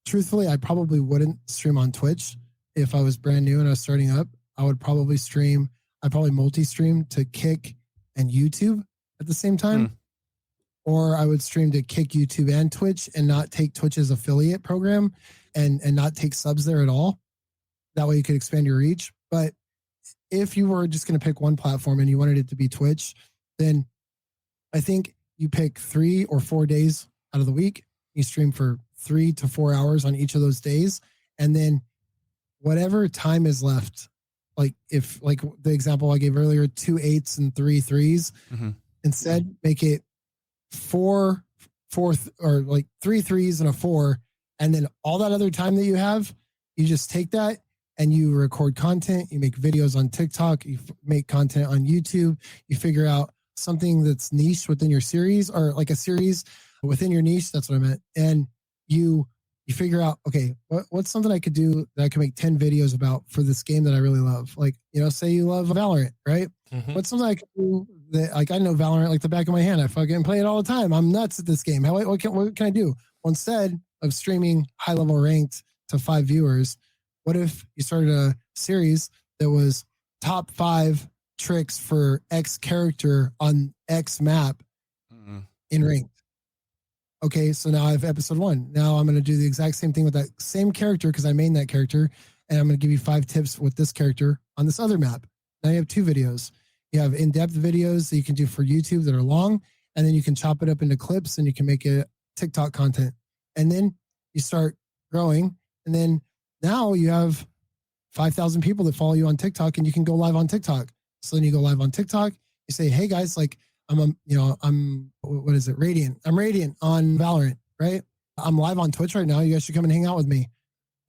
truthfully, I probably wouldn't stream on Twitch. If I was brand new and I was starting up, I would probably stream. I'd probably multi-stream to Kick and YouTube at the same time. Or I would stream to Kick, YouTube, and Twitch and not take Twitch's affiliate program and not take subs there at all. That way you could expand your reach. But if you were just going to pick one platform and you wanted it to be Twitch, then I think you pick 3 or 4 days out of the week. You stream for 3 to 4 hours on each of those days. And then whatever time is left, like if like the example I gave earlier, 2 8s and 3 3s, instead make it 4 or like 3 3s and a 4. And then all that other time that you have, you just take that and you record content. You make videos on TikTok. You make content on YouTube. You figure out something that's niche within your series, or like a series within your niche. That's what I meant. And you figure out, okay, what's something I could do that I can make 10 videos about for this game that I really love? Like, you know, say you love Valorant, right? What's something I could do that, like, I know Valorant like the back of my hand. I fucking play it all the time. I'm nuts at this game. What can I do? Well, instead of streaming high level ranked to 5 viewers, what if you started a series that was top 5 tricks for X character on X map in ranked. Okay, so now I have episode 1. Now I'm going to do the exact same thing with that same character because I made that character, and I'm going to give you 5 tips with this character on this other map. Now you have 2 videos. You have in-depth videos that you can do for YouTube that are long, and then you can chop it up into clips and you can make it TikTok content. And then you start growing, and then now you have 5,000 people that follow you on TikTok, and you can go live on TikTok. So then you go live on TikTok. You say, hey guys, like I'm what is it? Radiant. I'm Radiant on Valorant, right? I'm live on Twitch right now. You guys should come and hang out with me.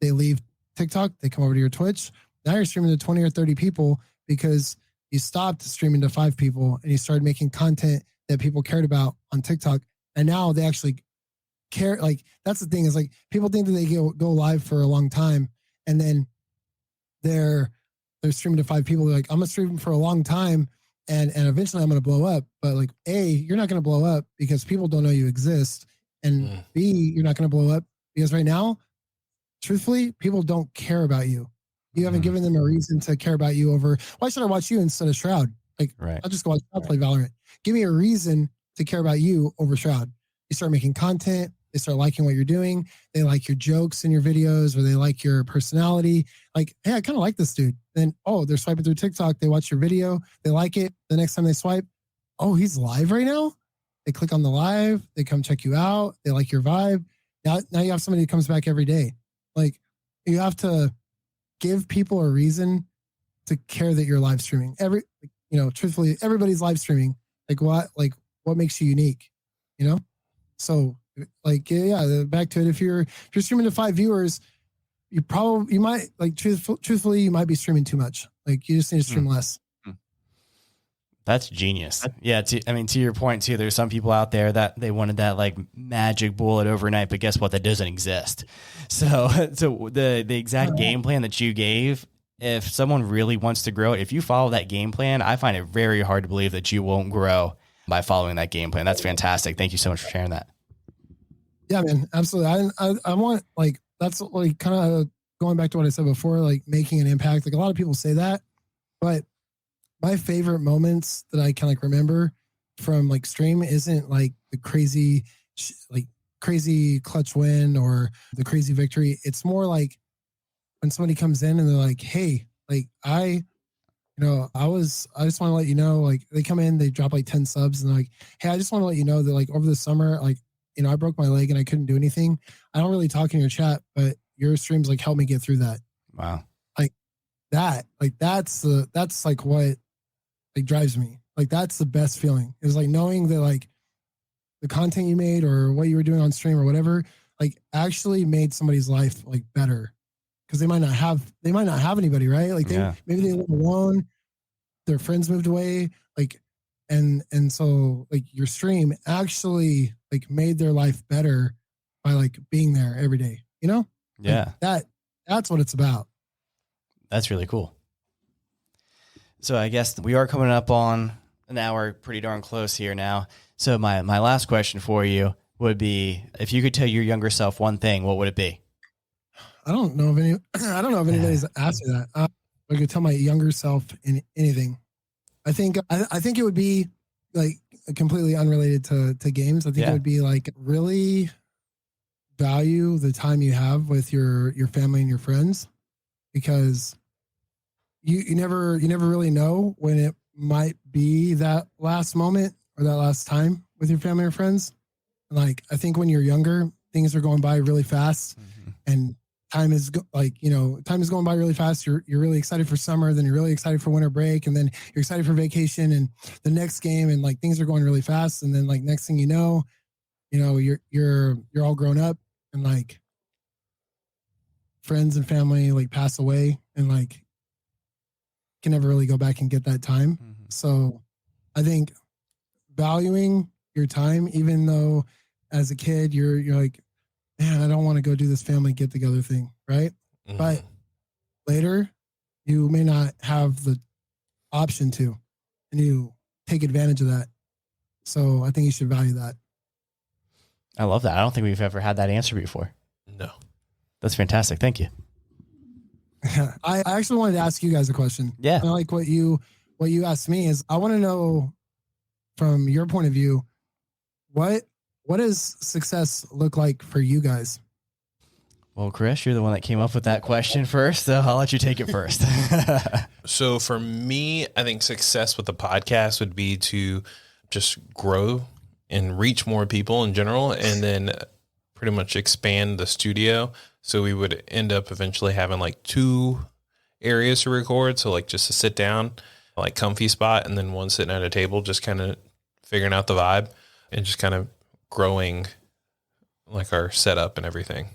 They leave TikTok. They come over to your Twitch. Now you're streaming to 20 or 30 people because you stopped streaming to 5 people and you started making content that people cared about on TikTok. And now they actually care. Like, that's the thing, is like people think that they go live for a long time, and then they're streaming to 5 people. They're like, I'm gonna stream for a long time, and eventually I'm gonna blow up. But like, A, you're not gonna blow up because people don't know you exist, and B, you're not gonna blow up because right now, truthfully, people don't care about you. You haven't given them a reason to care about you over, why should I watch you instead of Shroud? Like, I'll just go watch Shroud play Valorant. Give me a reason to care about you over Shroud. You start making content. They start liking what you're doing. They like your jokes in your videos, or they like your personality. Like, hey, I kind of like this dude. Then, they're swiping through TikTok. They watch your video. They like it. The next time they swipe, he's live right now. They click on the live. They come check you out. They like your vibe. Now you have somebody who comes back every day. Like, you have to give people a reason to care that you're live streaming. Truthfully, everybody's live streaming. Like, what makes you unique? So, like, back to it. If you're streaming to 5 viewers, you might, like, truthfully, you might be streaming too much. Like, you just need to stream less. That's genius. Yeah. To your point too, there's some people out there that they wanted that like magic bullet overnight, but guess what? That doesn't exist. So the exact game plan that you gave, if someone really wants to grow, if you follow that game plan, I find it very hard to believe that you won't grow by following that game plan. That's fantastic. Thank you so much for sharing that. Yeah, man, absolutely. I want, like, that's like kind of going back to what I said before, like making an impact. Like, a lot of people say that, but my favorite moments that I can like remember from like stream isn't like the crazy clutch win or the crazy victory. It's more like when somebody comes in and they're like, hey, like I just want to let you know, like they come in, they drop like 10 subs and they're like, hey, I just want to let you know that like over the summer, like, I broke my leg and I couldn't do anything. I don't really talk in your chat, but your streams like helped me get through that. Wow. Like that, like that's like what like drives me. Like that's the best feeling. Is like knowing that like the content you made or what you were doing on stream or whatever, like actually made somebody's life like better. Cause they might not have anybody, right? Like maybe they live alone, their friends moved away, like, and so like your stream actually like made their life better by like being there every day, Yeah. Like that's what it's about. That's really cool. So I guess we are coming up on an hour, pretty darn close here now. So my last question for you would be, if you could tell your younger self one thing, what would it be? I don't know if anybody's asked me that. I could tell my younger self anything. I think it would be like completely unrelated to games. I think it would be like really value the time you have with your family and your friends, because you never really know when it might be that last moment or that last time with your family or friends. Like, I think when you're younger, things are going by really fast, and time is going by really fast. You're really excited for summer, then you're really excited for winter break, and then you're excited for vacation and the next game, and like things are going really fast. And then like next thing you know, you're all grown up, and like friends and family like pass away, and like can never really go back and get that time. So I think valuing your time, even though as a kid you're like, man, I don't want to go do this family get together thing, right? But later you may not have the option to, and you take advantage of that. So I think you should value that. I love that. I don't think we've ever had that answer before. No. That's fantastic. Thank you. I actually wanted to ask you guys a question. Yeah. I like what you asked me is I want to know from your point of view, what does success look like for you guys? Well, Chris, you're the one that came up with that question first, so I'll let you take it first. So for me, I think success with the podcast would be to just grow and reach more people in general, and then pretty much expand the studio. So we would end up eventually having like 2 areas to record. So like just to sit down, like comfy spot, and then one sitting at a table, just kind of figuring out the vibe and just kind of growing like our setup and everything.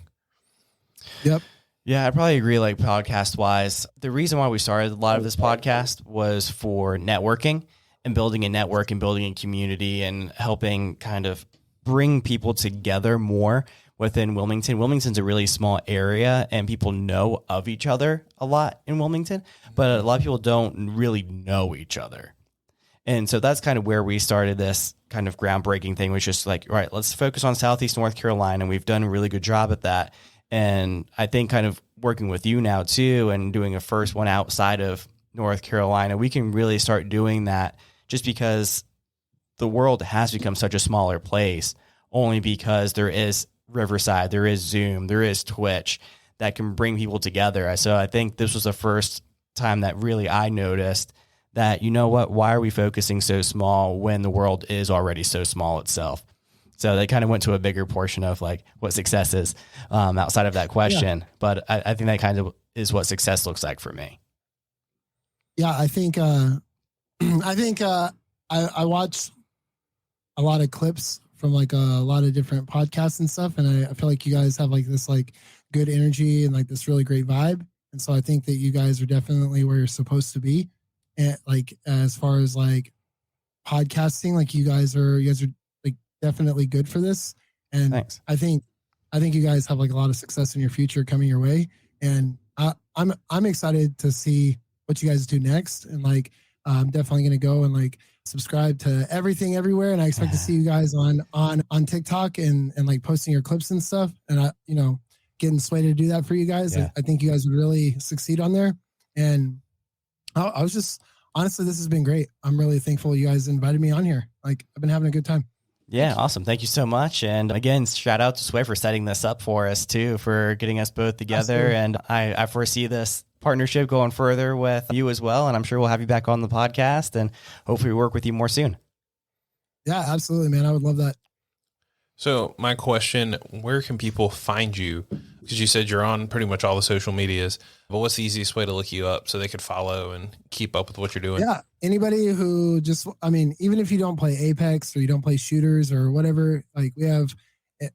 Yep. Yeah, I probably agree. Like podcast wise, the reason why we started a lot of this podcast was for networking and building a network and building a community and helping kind of bring people together more within Wilmington. Wilmington's a really small area and people know of each other a lot in Wilmington, but a lot of people don't really know each other. And so that's kind of where we started this kind of groundbreaking thing, which is like, all right, let's focus on Southeast North Carolina. And we've done a really good job at that. And I think kind of working with you now too, and doing a first one outside of North Carolina, we can really start doing that just because the world has become such a smaller place, only because there is Riverside, there is Zoom, there is Twitch that can bring people together. So I think this was the first time that really I noticed that, you know what, why are we focusing so small when the world is already so small itself? So they kind of went to a bigger portion of like what success is outside of that question. Yeah. But I think that kind of is what success looks like for me. Yeah, I think I watch a lot of clips from like a lot of different podcasts and stuff. And I feel like you guys have like this like good energy and like this really great vibe. And so I think that you guys are definitely where you're supposed to be. And like, as far as like podcasting, like you guys are like definitely good for this. And thanks. I think you guys have like a lot of success in your future coming your way. And I'm excited to see what you guys do next. And like, I'm definitely going to go and like subscribe to everything everywhere. And I expect to see you guys on TikTok and like posting your clips and stuff. And I, getting Sway to do that for you guys. Yeah. I think you guys would really succeed on there. And I was just, honestly, this has been great. I'm really thankful you guys invited me on here. Like, I've been having a good time. Yeah, awesome. Thank you so much. And again, shout out to Sway for setting this up for us too, for getting us both together. Absolutely. And I foresee this partnership going further with you as well. And I'm sure we'll have you back on the podcast and hopefully work with you more soon. Yeah, absolutely, man. I would love that. So my question, where can people find you? Because you said you're on pretty much all the social medias, but what's the easiest way to look you up so they could follow and keep up with what you're doing? Yeah. Anybody who just, even if you don't play Apex or you don't play shooters or whatever, like we have, a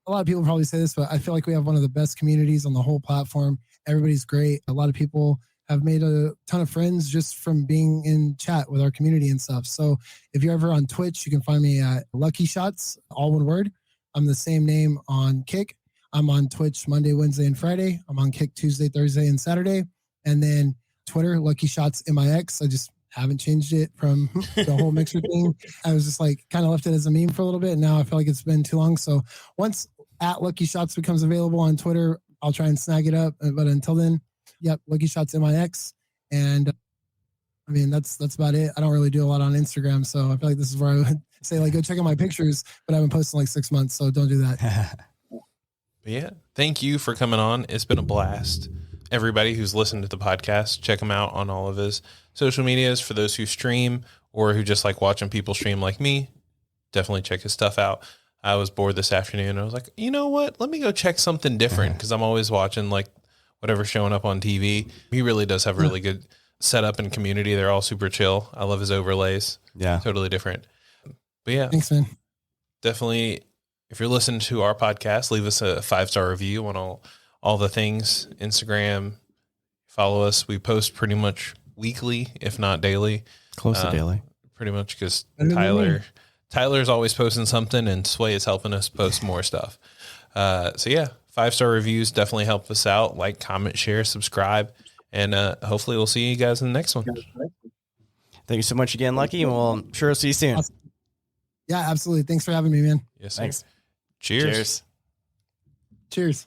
lot of people probably say this, but I feel like we have one of the best communities on the whole platform. Everybody's great. A lot of people have made a ton of friends just from being in chat with our community and stuff. So if you're ever on Twitch, you can find me at LuckyShots, all one word. I'm the same name on Kick. I'm on Twitch Monday, Wednesday, and Friday. I'm on Kick Tuesday, Thursday, and Saturday. And then Twitter, LuckyShots MIX. I just haven't changed it from the whole mixer thing. I was just like kind of left it as a meme for a little bit. And now I feel like it's been too long. So once at LuckyShots becomes available on Twitter, I'll try and snag it up. But until then, yep, LuckyShots MIX. And that's about it. I don't really do a lot on Instagram. So I feel like this is where I would say, like, go check out my pictures, but I haven't posted in like 6 months. So don't do that. But yeah, thank you for coming on. It's been a blast. Everybody who's listened to the podcast, check him out on all of his social medias. For those who stream or who just like watching people stream like me, definitely check his stuff out. I was bored this afternoon. I was like, you know what? Let me go check something different because I'm always watching like whatever's showing up on TV. He really does have really good setup and community. They're all super chill. I love his overlays. Yeah. Totally different. But yeah. Thanks, man. Definitely. If you're listening to our podcast, leave us a 5-star review on all the things. Instagram, follow us. We post pretty much weekly, if not daily. Close to daily. Pretty much because Tyler's always posting something and Sway is helping us post more stuff. So yeah, 5-star reviews definitely help us out. Like, comment, share, subscribe, and hopefully we'll see you guys in the next one. Thank you so much again, Lucky, and we'll sure see you soon. Awesome. Yeah, absolutely. Thanks for having me, man. Yes, thanks. Cheers. Cheers.